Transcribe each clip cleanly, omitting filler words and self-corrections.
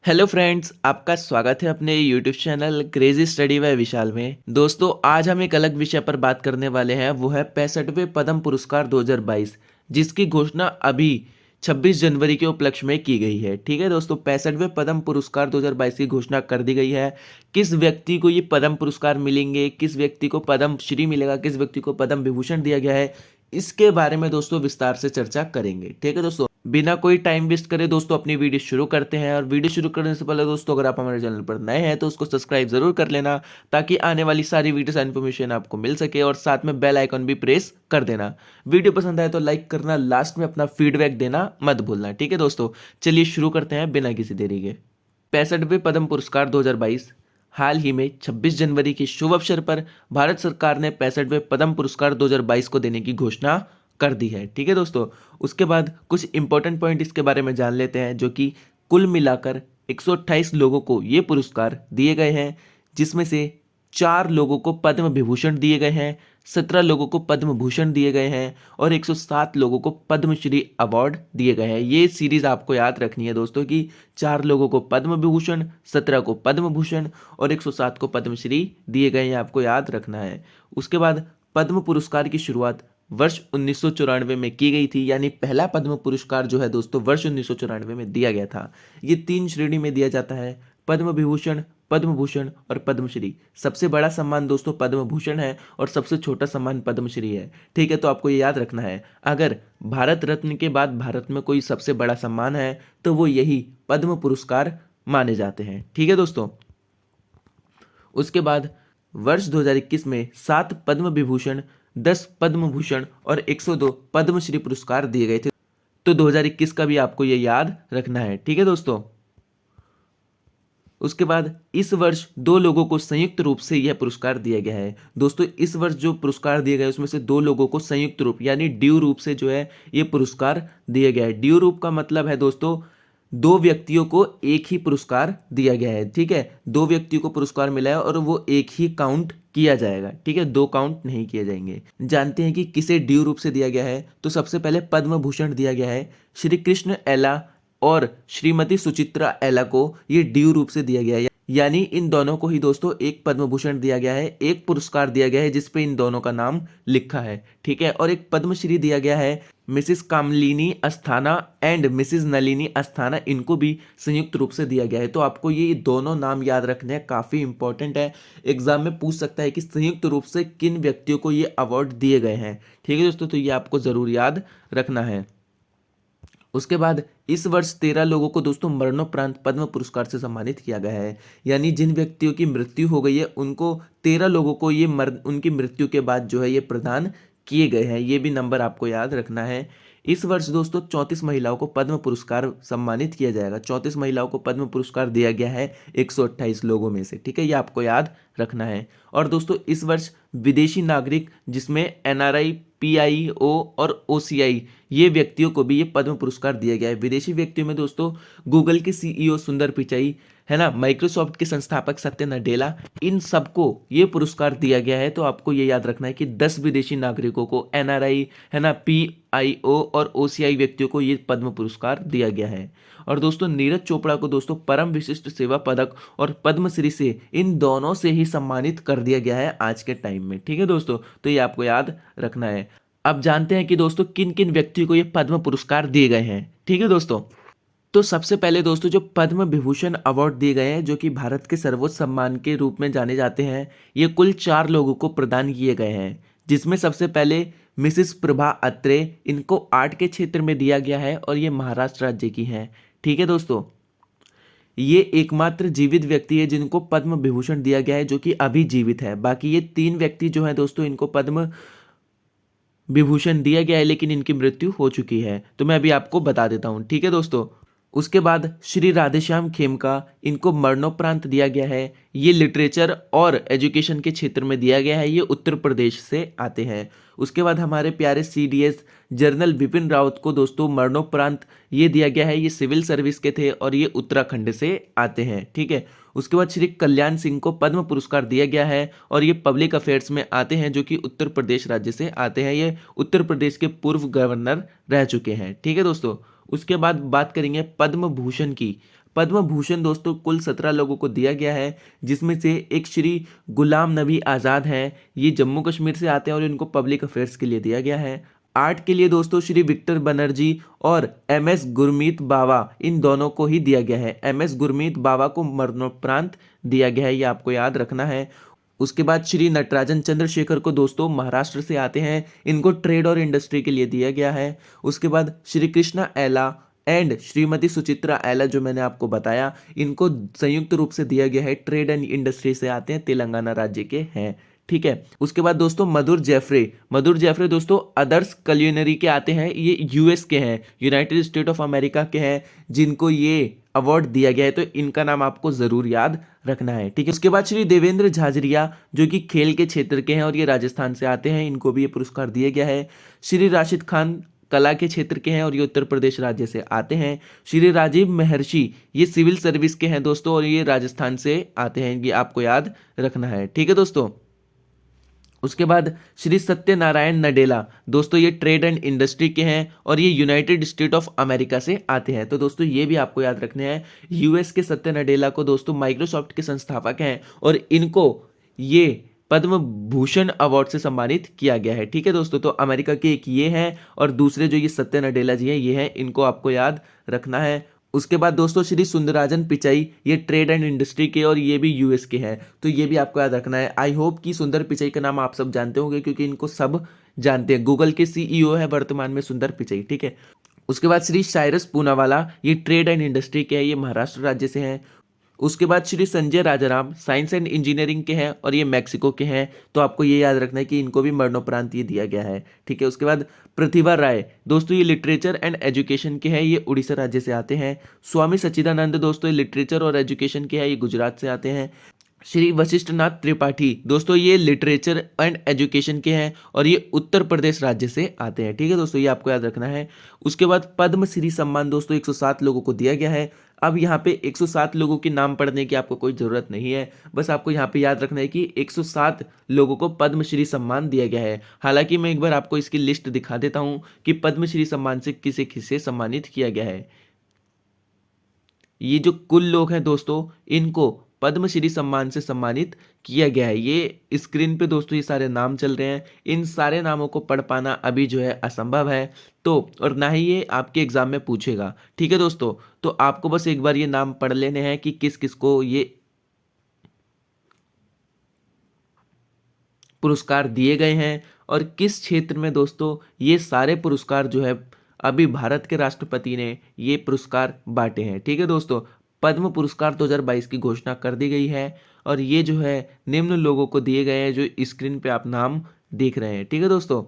Hello friends, आपका स्वागत है अपने YouTube channel crazy study by Vishal में। दोस्तों, आज हम एक अलग विषय पर बात करने वाले हैं, वो है 65वें पद्म पुरस्कार 2022, जिसकी घोषणा अभी 26 जनवरी के उपलक्ष्य में की गई है। ठीक है दोस्तों, 65वें पद्म पुरस्कार 2022 की घोषणा कर दी गई है। किस व्यक्ति को ये पद्म पुरस्कार मिलेंगे, किस व्यक्ति को पद्म श्री मिलेगा, किस व्यक्ति को पद्म विभूषण दिया गया है, इसके बारे में दोस्तों विस्तार से चर्चा करेंगे। ठीक है दोस्तों, बिना कोई टाइम वेस्ट करे दोस्तों अपनी वीडियो शुरू करते हैं। और वीडियो शुरू करने से पहले दोस्तों, अगर आप हमारे चैनल पर नए हैं तो उसको सब्सक्राइब जरूर कर लेना, ताकि आने वाली सारी वीडियोस इन्फॉर्मेशन आपको मिल सके। और साथ में बेल आइकन भी प्रेस कर देना। वीडियो पसंद आए तो लाइक करना, लास्ट में अपना फीडबैक देना मत भूलना। ठीक है दोस्तों, चलिए शुरू करते हैं बिना किसी देरी के। 65वें पद्म पुरस्कार 2022 हाल ही में 26 जनवरी के शुभ अवसर पर भारत सरकार ने 65वें पद्म पुरस्कार 2022 को देने की घोषणा कर दी है। ठीक है दोस्तों, उसके बाद कुछ इंपॉर्टेंट पॉइंट इसके बारे में जान लेते हैं, जो कि कुल मिलाकर 128 लोगों को ये पुरस्कार दिए गए हैं, जिसमें से 4 लोगों को पद्म विभूषण दिए गए हैं, 17 लोगों को पद्म भूषण दिए गए हैं और 107 लोगों को पद्मश्री अवार्ड दिए गए हैं। ये सीरीज आपको याद रखनी है दोस्तों कि 4 लोगों को पद्म विभूषण, 17 को पद्म भूषण और 107 को पद्मश्री दिए गए हैं, आपको याद रखना है। उसके बाद पद्म पुरस्कार की शुरुआत वर्ष 1994 में की गई थी, यानी पहला पद्म पुरस्कार जो है दोस्तों वर्ष 1994 में दिया गया था। ये 3 श्रेणी में दिया जाता है, पद्म विभूषण, पद्म भूषण और पद्मश्री। सबसे बड़ा सम्मान दोस्तों पद्म भूषण है और सबसे छोटा सम्मान पद्मश्री है। ठीक है, तो आपको ये याद रखना है, अगर भारत रत्न के बाद भारत में कोई सबसे बड़ा सम्मान है तो वो यही पद्म पुरस्कार माने जाते हैं। ठीक है दोस्तों, उसके बाद वर्ष 2021 में 7 पद्म विभूषण, 10 पद्म भूषण और 102 पद्मश्री पुरस्कार दिए गए थे। तो 2021 का भी आपको ये याद रखना है। ठीक है दोस्तों, उसके बाद इस वर्ष 2 लोगों को संयुक्त रूप से यह पुरस्कार दिया गया है। दोस्तों, इस वर्ष जो पुरस्कार दिए गए उसमें से 2 लोगों को संयुक्त रूप यानी ड्यू रूप से जो है ये पुरस्कार दिया गया है। ड्यू रूप का मतलब है दोस्तों 2 व्यक्तियों को एक ही पुरस्कार दिया गया है। ठीक है, 2 व्यक्तियों को पुरस्कार मिला है और वो एक ही काउंट किया जाएगा। ठीक है, 2 काउंट नहीं किए जाएंगे। जानते हैं कि किसे ड्यू रूप से दिया गया है। तो सबसे पहले पद्म भूषण दिया गया है, श्री कृष्ण एला और श्रीमती सुचित्रा एला को ये ड्यू रूप से दिया गया है, यानी इन दोनों को ही दोस्तों एक पद्म भूषण दिया गया है, एक पुरस्कार दिया गया है जिसपे इन दोनों का नाम लिखा है। ठीक है, और एक पद्मश्री दिया गया है Mrs Kamalini Asthana and Mrs Nalini Asthana, इनको भी संयुक्त रूप से दिया गया है। तो आपको ये दोनों नाम याद रखने हैं, काफी इंपॉर्टेंट है। एग्जाम में पूछ सकता है कि संयुक्त रूप से किन व्यक्तियों को ये अवार्ड दिए गए हैं। ठीक है दोस्तों, तो ये आपको जरूर याद रखना है। उसके बाद इस वर्ष 13 लोगों को दोस्तों मरणोपरांत पद्म पुरस्कार से सम्मानित किया गया है, यानी जिन व्यक्तियों की मृत्यु हो गई है उनको 13 लोगों को ये उनकी मृत्यु के बाद जो है ये प्रदान किए गए हैं। ये भी नंबर आपको याद रखना है। इस वर्ष दोस्तों 34 महिलाओं को पद्म पुरस्कार सम्मानित किया जाएगा। 34 महिलाओं को पद्म पुरस्कार दिया गया है 128 लोगों में से। ठीक है, ये आपको याद रखना है। और दोस्तों इस वर्ष विदेशी नागरिक, जिसमें एनआरआई, पीआईओ और ओसीआई, ये व्यक्तियों को भी ये पद्म पुरस्कार दिया गया है। विदेशी व्यक्तियों में दोस्तों गूगल के सीईओ सुंदर पिचाई है ना, माइक्रोसॉफ्ट के संस्थापक सत्य नडेला, इन सबको ये पुरस्कार दिया गया है। तो आपको ये याद रखना है कि 10 विदेशी नागरिकों को, एनआरआई है ना, पीआईओ और ओसीआई व्यक्तियों को ये पद्म पुरस्कार दिया गया है। और दोस्तों नीरज चोपड़ा को दोस्तों परम विशिष्ट सेवा पदक और पद्मश्री से, इन दोनों से ही सम्मानित कर दिया गया है आज के टाइम में। ठीक है दोस्तों, तो ये आपको याद रखना है। अब जानते हैं कि दोस्तों किन किन व्यक्तियों को ये पद्म पुरस्कार दिए गए हैं। ठीक है दोस्तों, तो सबसे पहले दोस्तों जो पद्म विभूषण अवार्ड दिए गए हैं, जो कि भारत के सर्वोच्च सम्मान के रूप में जाने जाते हैं, ये कुल 4 लोगों को प्रदान किए गए हैं। जिसमें सबसे पहले मिसिस प्रभा अत्रे, इनको आर्ट के क्षेत्र में दिया गया है और ये महाराष्ट्र राज्य की हैं। ठीक है दोस्तों, ये एकमात्र जीवित व्यक्ति है जिनको पद्म विभूषण दिया गया है, जो कि अभी जीवित है। बाकी ये 3 व्यक्ति जो है दोस्तों, इनको पद्म विभूषण दिया गया है लेकिन इनकी मृत्यु हो चुकी है। तो मैं अभी आपको बता देता हूँ। ठीक है दोस्तों, उसके बाद श्री राधेश्याम खेमका, इनको मरणोपरांत दिया गया है। ये लिटरेचर और एजुकेशन के क्षेत्र में दिया गया है, ये उत्तर प्रदेश से आते हैं। उसके बाद हमारे प्यारे सीडीएस जनरल बिपिन रावत को दोस्तों मरणोपरांत ये दिया गया है, ये सिविल सर्विस के थे और ये उत्तराखंड से आते हैं। ठीक है, उसके बाद श्री कल्याण सिंह को पद्म पुरस्कार दिया गया है और ये पब्लिक अफेयर्स में आते हैं, जो कि उत्तर प्रदेश राज्य से आते हैं। ये उत्तर प्रदेश के पूर्व गवर्नर रह चुके हैं। ठीक है दोस्तों, उसके बाद बात करेंगे पद्म भूषण की। पद्म भूषण दोस्तों कुल 17 लोगों को दिया गया है, जिसमें से एक श्री गुलाम नबी आज़ाद हैं, ये जम्मू कश्मीर से आते हैं और इनको पब्लिक अफेयर्स के लिए दिया गया है। आर्ट के लिए दोस्तों श्री विक्टर बनर्जी और एम एस गुरमीत बावा, इन दोनों को ही दिया गया है। एम एस गुरमीत बावा को मरणोपरांत दिया गया है, ये आपको याद रखना है। उसके बाद श्री नटराजन चंद्रशेखर को दोस्तों महाराष्ट्र से आते हैं, इनको ट्रेड और इंडस्ट्री के लिए दिया गया है। उसके बाद श्री कृष्णा एला एंड श्रीमती सुचित्रा एला, जो मैंने आपको बताया, इनको संयुक्त रूप से दिया गया है, ट्रेड एंड इंडस्ट्री से आते हैं, तेलंगाना राज्य के हैं। ठीक है। उसके बाद दोस्तों मधुर जैफ्रे दोस्तों अदर्स कल्यूनरी के आते हैं, ये यूएस के हैं, यूनाइटेड स्टेट ऑफ अमेरिका के हैं, जिनको ये अवार्ड दिया गया है, तो इनका नाम आपको जरूर याद रखना है। ठीक है। उसके बाद श्री देवेंद्र झाझरिया, जो कि खेल के क्षेत्र के हैं और ये राजस्थान से आते हैं, इनको भी ये पुरस्कार दिया गया है। श्री राशिद खान कला के क्षेत्र के हैं और ये उत्तर प्रदेश राज्य से आते हैं। श्री राजीव महर्षि, ये सिविल सर्विस के हैं दोस्तों और ये राजस्थान से आते हैं, ये आपको याद रखना है। ठीक है दोस्तों। उसके बाद श्री सत्यनारायण नडेला, दोस्तों ये ट्रेड एंड इंडस्ट्री के हैं और ये यूनाइटेड स्टेट ऑफ अमेरिका से आते हैं, तो दोस्तों ये भी आपको याद रखने हैं। यूएस के सत्य नडेला को दोस्तों माइक्रोसॉफ्ट के संस्थापक हैं और इनको ये पद्म भूषण अवार्ड से सम्मानित किया गया है। ठीक है दोस्तों। तो अमेरिका के एक ये हैं और दूसरे जो ये सत्य नडेला जी हैं ये हैं, इनको आपको याद रखना है। उसके बाद दोस्तों श्री सुंदराजन पिचाई, ये ट्रेड एंड इंडस्ट्री के और ये भी यूएस के हैं, तो ये भी आपको याद रखना है। आई होप कि सुंदर पिचाई का नाम आप सब जानते होंगे, क्योंकि इनको सब जानते हैं। गूगल के सीईओ है वर्तमान में सुंदर पिचाई। ठीक है। उसके बाद श्री साइरस पूनावाला, ये ट्रेड एंड इंडस्ट्री के हैं, ये महाराष्ट्र राज्य से हैं। उसके बाद Shri Sanjay Rajaram, science and engineering के हैं और ये मैक्सिको के हैं, तो आपको ये याद रखना है कि इनको भी मरणोपरांत ये दिया गया है। ठीक है। उसके बाद प्रतिभा राय, दोस्तों ये लिटरेचर एंड एजुकेशन के हैं, ये उड़ीसा राज्य से आते हैं। स्वामी सच्चिदानंद, दोस्तों ये लिटरेचर और एजुकेशन के हैं, ये गुजरात से आते हैं। श्री वशिष्ठ नाथ त्रिपाठी, दोस्तों ये लिटरेचर एंड एजुकेशन के हैं और ये उत्तर प्रदेश राज्य से आते हैं। ठीक है दोस्तों, ये आपको याद रखना है। उसके बाद पद्मश्री सम्मान दोस्तों 107 लोगों को दिया गया है। अब यहाँ पे 107 लोगों के नाम पढ़ने की आपको कोई ज़रूरत नहीं है, बस आपको यहाँ पे याद रखना है कि 107 लोगों को पद्मश्री सम्मान दिया गया है। हालांकि मैं एक बार आपको इसकी लिस्ट दिखा देता हूँ कि पद्मश्री सम्मान से किसे किसे सम्मानित किया गया है। ये जो कुल लोग हैं दोस्तों, इनको पद्मश्री सम्मान से सम्मानित किया गया है। ये स्क्रीन पे दोस्तों ये सारे नाम चल रहे हैं, इन सारे नामों को पढ़ पाना अभी जो है असंभव है, तो और ना ही ये आपके एग्जाम में पूछेगा। ठीक है दोस्तों। तो आपको बस एक बार ये नाम पढ़ लेने हैं कि किस किस को ये पुरस्कार दिए गए हैं और किस क्षेत्र में दोस्तों ये सारे पुरस्कार जो है अभी भारत के राष्ट्रपति ने ये पुरस्कार बांटे हैं। ठीक है दोस्तों। पद्म पुरस्कार 2022 की घोषणा कर दी गई है और ये जो है निम्न लोगों को दिए गए हैं, जो स्क्रीन पे आप नाम देख रहे हैं। ठीक है दोस्तों।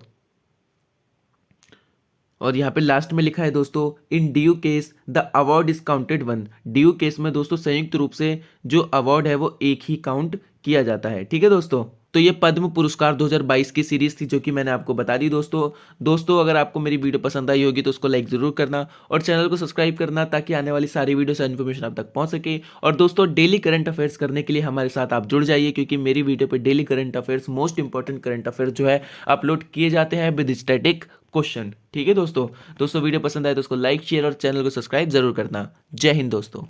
और यहाँ पे लास्ट में लिखा है दोस्तों, in due case the award is counted one. Due case में दोस्तों संयुक्त रूप से जो अवार्ड है वो एक ही काउंट किया जाता है। ठीक है दोस्तों। तो ये पद्म पुरस्कार 2022 की सीरीज थी, जो कि मैंने आपको बता दी दोस्तों अगर आपको मेरी वीडियो पसंद आई होगी तो उसको लाइक जरूर करना और चैनल को सब्सक्राइब करना, ताकि आने वाली सारी वीडियो से इन्फॉर्मेशन आप तक पहुंच सके। और दोस्तों डेली करंट अफेयर्स करने के लिए हमारे साथ आप जुड़ जाइए, क्योंकि मेरी वीडियो पे daily current affairs, most important current affairs जो है अपलोड किए जाते हैं विद स्टैटिक क्वेश्चन। ठीक है दोस्तों वीडियो पसंद आए तो उसको लाइक शेयर और चैनल को सब्सक्राइब जरूर करना। जय हिंद दोस्तों।